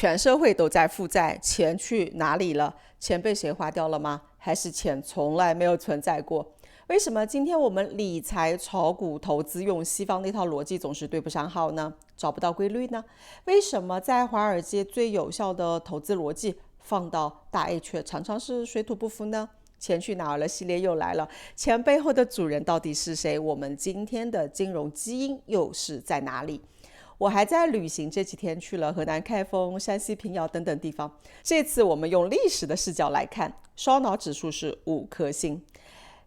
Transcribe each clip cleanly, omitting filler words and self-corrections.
全社会都在负债，钱去哪里了？钱被谁花掉了吗？还是钱从来没有存在过？为什么今天我们理财、炒股、投资用西方那套逻辑总是对不上号呢？找不到规律呢？为什么在华尔街最有效的投资逻辑放到大 A 却常常是水土不服呢？钱去哪儿了系列又来了，钱背后的主人到底是谁？我们今天的金融基因又是在哪里？我还在旅行，这几天去了河南开封、山西平遥等等地方。这次我们用历史的视角来看，烧脑指数是5颗星。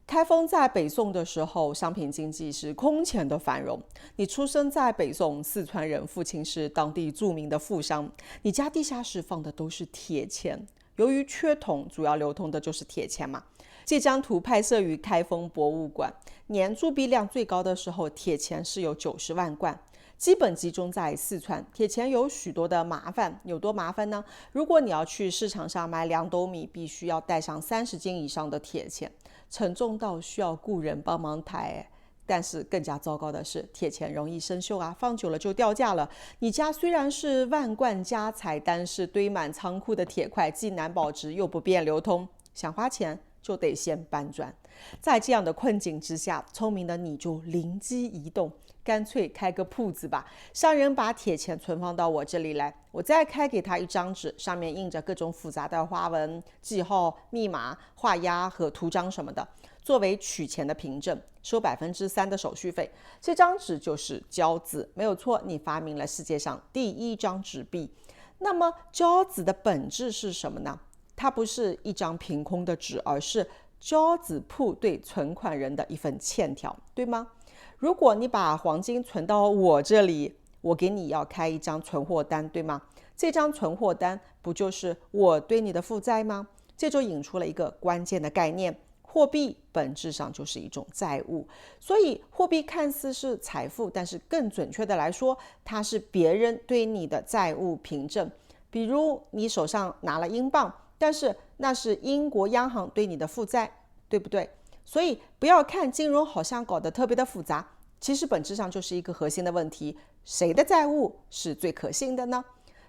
开封在北宋的时候，商品经济是空前的繁荣。你出生在北宋，四川人，父亲是当地著名的富商，你家地下室放的都是铁钱。由于缺铜，主要流通的就是铁钱嘛。这张图拍摄于开封博物馆，年铸币量最高的时候，铁钱是有90万贯。基本集中在四川，铁钱有许多的麻烦，有多麻烦呢？如果你要去市场上买2斗米，必须要带上30斤以上的铁钱，沉重到需要雇人帮忙抬。但是更加糟糕的是，铁钱容易生锈啊，放久了就掉价了。你家虽然是万贯家财，但是堆满仓库的铁块既难保值又不便流通，想花钱就得先搬砖。在这样的困境之下，聪明的你就灵机一动，干脆开个铺子吧。商人把铁钱存放到我这里来，我再开给他一张纸，上面印着各种复杂的花纹、记号、密码、画押和图章什么的，作为取钱的凭证，收3%的手续费。这张纸就是交子，没有错，你发明了世界上第一张纸币。那么交子的本质是什么呢？它不是一张凭空的纸，而是交子铺对存款人的一份欠条，对吗？如果你把黄金存到我这里，我给你要开一张存货单，对吗？这张存货单不就是我对你的负债吗？这就引出了一个关键的概念，货币本质上就是一种债务。所以货币看似是财富，但是更准确的来说，它是别人对你的债务凭证。比如你手上拿了英镑，但是那是英国央行对你的负债，对不对？所以不要看金融好像搞得特别的复杂，其实本质上就是一个核心的问题：谁的债务是最可信的呢？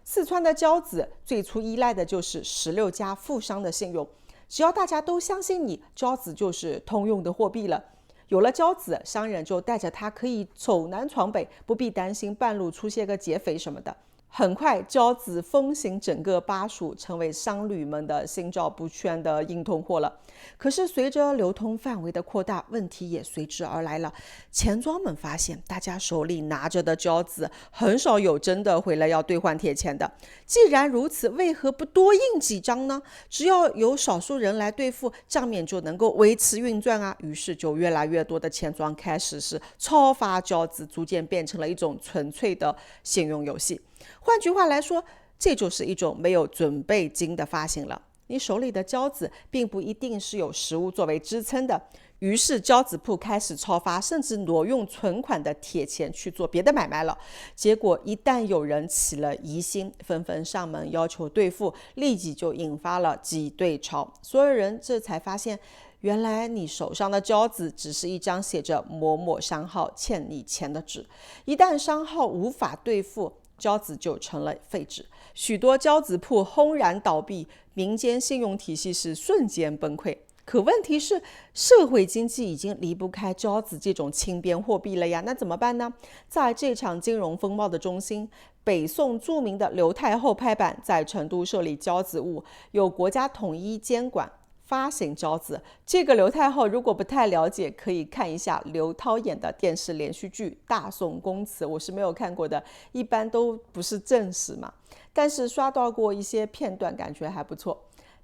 四川的交子最初依赖的就是16家富商的信用，只要大家都相信你，交子就是通用的货币了。有了交子，商人就带着它可以走南闯北，不必担心半路出现个劫匪什么的。很快，交子风行整个巴蜀，成为商旅们的心照不宣的硬通货了。可是，随着流通范围的扩大，问题也随之而来了。钱庄们发现，大家手里拿着的交子很少有真的回来要兑换铁钱的。既然如此，为何不多印几张呢？只要有少数人来兑付，账面就能够维持运转啊。于是，就越来越多的钱庄开始是超发交子，逐渐变成了一种纯粹的信用游戏。换句话来说，这就是一种没有准备金的发行了。你手里的交子并不一定是有实物作为支撑的，于是交子铺开始超发，甚至挪用存款的铁钱去做别的买卖了。结果一旦有人起了疑心，纷纷上门要求兑付，立即就引发了挤兑潮。所有人这才发现，原来你手上的交子只是一张写着某某商号欠你钱的纸，一旦商号无法兑付，交子就成了废纸，许多交子铺轰然倒闭，民间信用体系是瞬间崩溃。可问题是，社会经济已经离不开交子这种轻便货币了呀，那怎么办呢？在这场金融风暴的中心，北宋著名的刘太后拍板在成都设立交子务，由国家统一监管发行交子。这个刘太后如果不太了解，可以看一下刘涛演的电视连续剧《大宋宫词》，我是没有看过的，一般都不是正史嘛，但是刷到过一些片段，感觉还不错。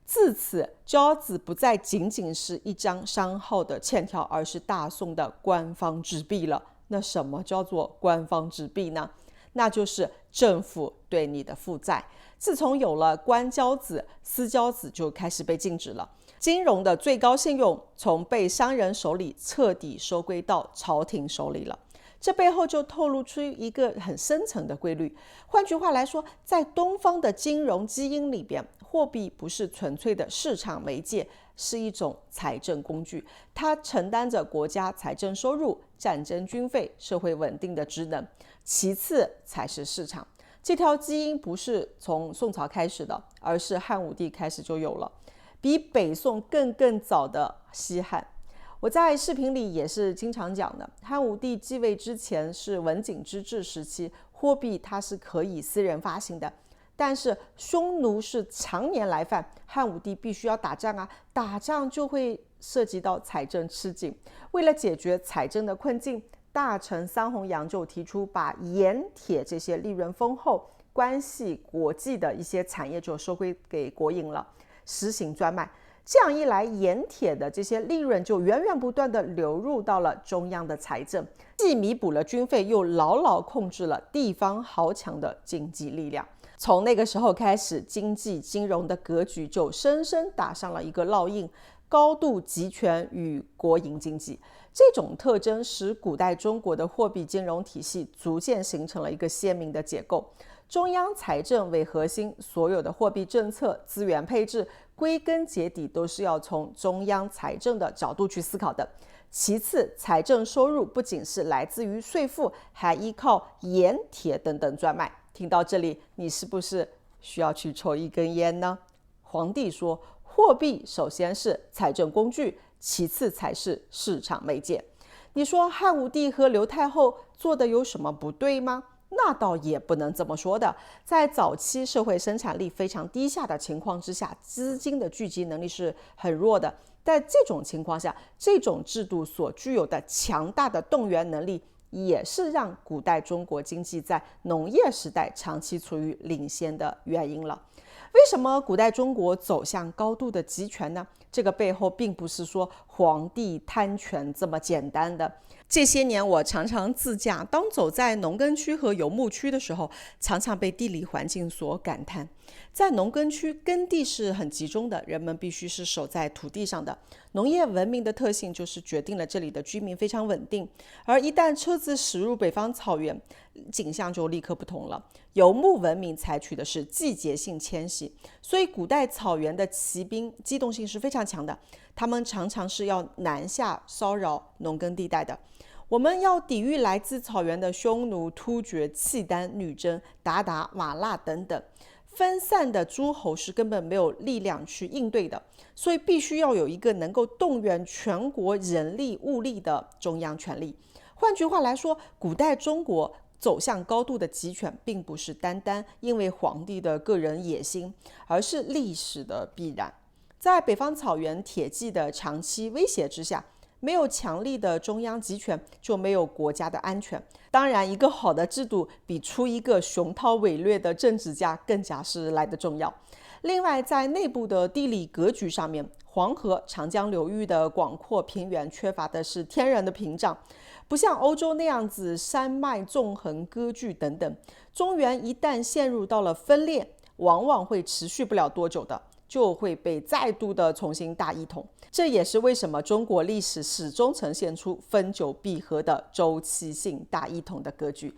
自此，交子不再仅仅是一张商号的欠条，而是大宋的官方纸币了。那什么叫做官方纸币呢？那就是政府对你的负债。自从有了官交子，私交子就开始被禁止了。金融的最高信用从被商人手里彻底收归到朝廷手里了。这背后就透露出一个很深层的规律。换句话来说，在东方的金融基因里边，货币不是纯粹的市场媒介，是一种财政工具，它承担着国家财政收入、战争军费、社会稳定的职能，其次才是市场。这条基因不是从宋朝开始的，而是汉武帝开始就有了，比北宋更早的西汉。我在视频里也是经常讲的，汉武帝继位之前是文景之治时期，货币它是可以私人发行的，但是匈奴是常年来犯，汉武帝必须要打仗啊，打仗就会涉及到财政吃紧。为了解决财政的困境，大臣桑弘羊就提出把盐铁这些利润丰厚、关系国际的一些产业就收归给国营了，实行专卖。这样一来，盐铁的这些利润就源源不断地流入到了中央的财政，既弥补了军费，又牢牢控制了地方豪强的经济力量。从那个时候开始，经济金融的格局就深深打上了一个烙印，高度集权与国营经济。这种特征使古代中国的货币金融体系逐渐形成了一个鲜明的结构。中央财政为核心，所有的货币政策、资源配置，归根结底都是要从中央财政的角度去思考的。其次，财政收入不仅是来自于税赋，还依靠盐铁等等专卖。听到这里，你是不是需要去抽一根烟呢？皇帝说，货币首先是财政工具，其次才是市场媒介。你说汉武帝和刘太后做的有什么不对吗？那倒也不能这么说的。在早期社会生产力非常低下的情况之下，资金的聚集能力是很弱的。在这种情况下，这种制度所具有的强大的动员能力，也是让古代中国经济在农业时代长期处于领先的原因了。为什么古代中国走向高度的集权呢？这个背后并不是说皇帝贪权这么简单的。这些年我常常自驾，当走在农耕区和游牧区的时候，常常被地理环境所感叹。在农耕区，耕地是很集中的，人们必须是守在土地上的。农业文明的特性就是决定了这里的居民非常稳定，而一旦车子驶入北方草原，景象就立刻不同了。游牧文明采取的是季节性迁徙，所以古代草原的骑兵机动性是非常强的，他们常常是要南下骚扰农耕地带的。我们要抵御来自草原的匈奴、突厥、契丹、女真、鞑靼、瓦剌等等，分散的诸侯是根本没有力量去应对的，所以必须要有一个能够动员全国人力物力的中央权力。换句话来说，古代中国走向高度的集权，并不是单单因为皇帝的个人野心，而是历史的必然。在北方草原铁骑的长期威胁之下，没有强力的中央集权，就没有国家的安全。当然，一个好的制度比出一个雄韬伟略的政治家更加是来得重要。另外，在内部的地理格局上面，黄河、长江流域的广阔平原缺乏的是天然的屏障，不像欧洲那样子山脉纵横割据等等。中原一旦陷入到了分裂，往往会持续不了多久的，就会被再度的重新大一统。这也是为什么中国历史始终呈现出分久必合的周期性大一统的格局。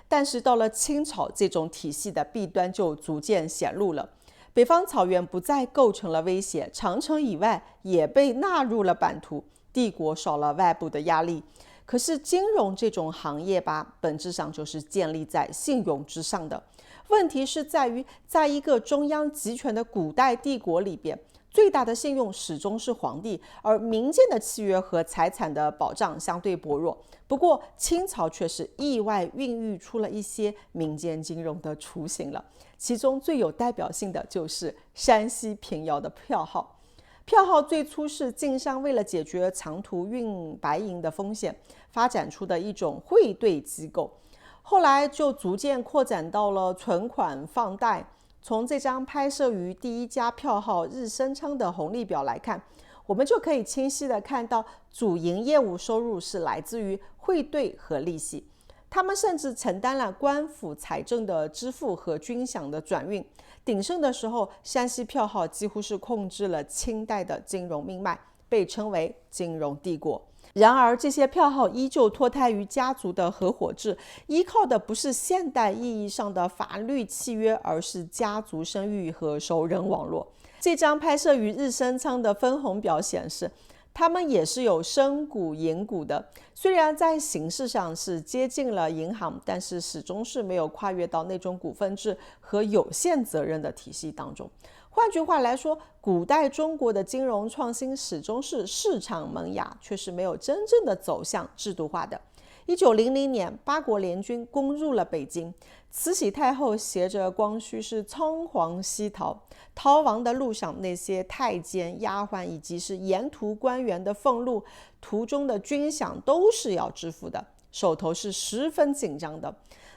但是到了清朝，这种体系的弊端就逐渐显露了。北方草原不再构成了威胁，长城以外也被纳入了版图，帝国少了外部的压力。可是金融这种行业吧，本质上就是建立在信用之上的。问题是在于，在一个中央集权的古代帝国里边，最大的信用始终是皇帝，而民间的契约和财产的保障相对薄弱。不过清朝却是意外孕育出了一些民间金融的雏形了，其中最有代表性的就是山西平遥的票号。票号最初是晋商为了解决长途运白银的风险发展出的一种汇兑机构，后来就逐渐扩展到了存款放贷。从这张拍摄于第一家票号日升昌的红利表来看，我们就可以清晰地看到主营业务收入是来自于汇兑和利息。他们甚至承担了官府财政的支付和军饷的转运。鼎盛的时候，山西票号几乎是控制了清代的金融命脉，被称为金融帝国。然而这些票号依旧脱胎于家族的合伙制，依靠的不是现代意义上的法律契约，而是家族声誉和熟人网络。这张拍摄于日升昌的分红表显示，他们也是有生股、银股的，虽然在形式上是接近了银行，但是始终是没有跨越到那种股份制和有限责任的体系当中。换句话来说，古代中国的金融创新始终是市场萌芽，却是没有真正的走向制度化的。1900年，八国联军攻入了北京，慈禧太后携着光绪是仓皇西逃，逃亡的路上，那些太监、丫鬟以及是沿途官员的俸禄、途中的军饷都是要支付的，手头是十分紧张的。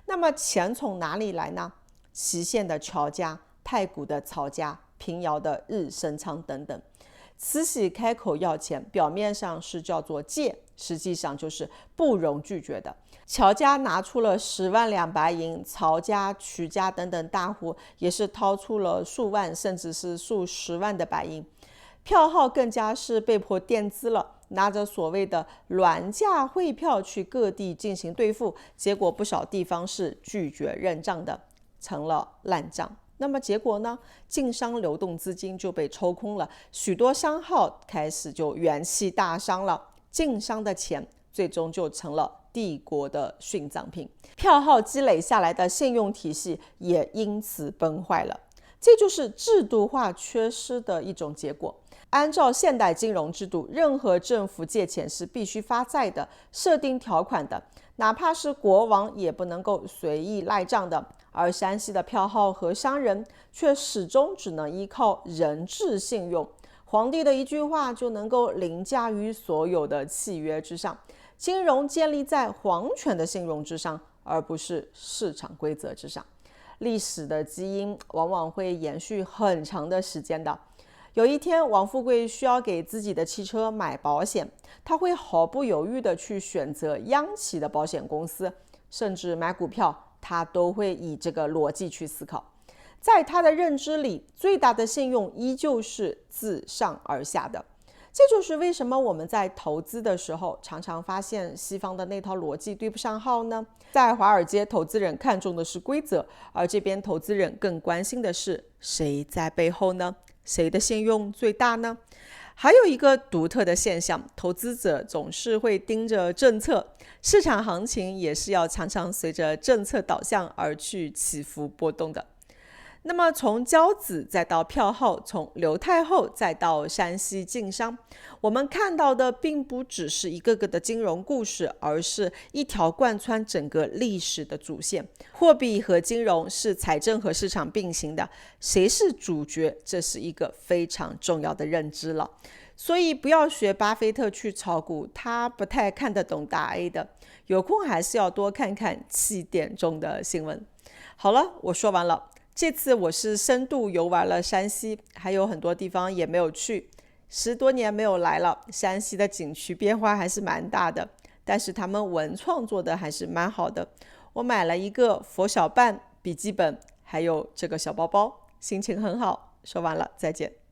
那么钱从哪里来呢？祁县的乔家、太谷的曹家、平遥的日升仓等等。慈禧开口要钱，表面上是叫做借，实际上就是不容拒绝的。乔家拿出了10万两白银，曹家、瞿家等等大户也是掏出了数万甚至是数十万的白银。票号更加是被迫垫资了，拿着所谓的銮价汇票去各地进行兑付，结果不少地方是拒绝认账的，成了烂账。那么结果呢？晋商流动资金就被抽空了，许多商号开始就元气大伤了。晋商的钱最终就成了帝国的殉葬品，票号积累下来的信用体系也因此崩坏了。这就是制度化缺失的一种结果。按照现代金融制度，任何政府借钱是必须发债的，设定条款的，哪怕是国王也不能够随意赖账的。而山西的票号和商人却始终只能依靠人质信用，皇帝的一句话就能够凌驾于所有的契约之上。金融建立在皇权的信用之上，而不是市场规则之上。历史的基因往往会延续很长的时间的。有一天，王富贵需要给自己的汽车买保险，他会毫不犹豫地去选择央企的保险公司，甚至买股票他都会以这个逻辑去思考。在他的认知里，最大的信用依旧是自上而下的。这就是为什么我们在投资的时候常常发现西方的那套逻辑对不上号呢？在华尔街，投资人看重的是规则，而这边投资人更关心的是谁在背后呢？谁的信用最大呢？还有一个独特的现象，投资者总是会盯着政策，市场行情也是要常常随着政策导向而去起伏波动的。那么从交子再到票号，从刘太后再到山西晋商，我们看到的并不只是一个个的金融故事，而是一条贯穿整个历史的主线。货币和金融是财政和市场并行的，谁是主角，这是一个非常重要的认知了。所以不要学巴菲特去炒股，他不太看得懂大 A 的，有空还是要多看看7点钟的新闻。好了，我说完了。这次我是深度游玩了山西，还有很多地方也没有去，10多年没有来了。山西的景区变化还是蛮大的，但是他们文创做的还是蛮好的。我买了一个佛小伴笔记本，还有这个小包包，心情很好。说完了，再见。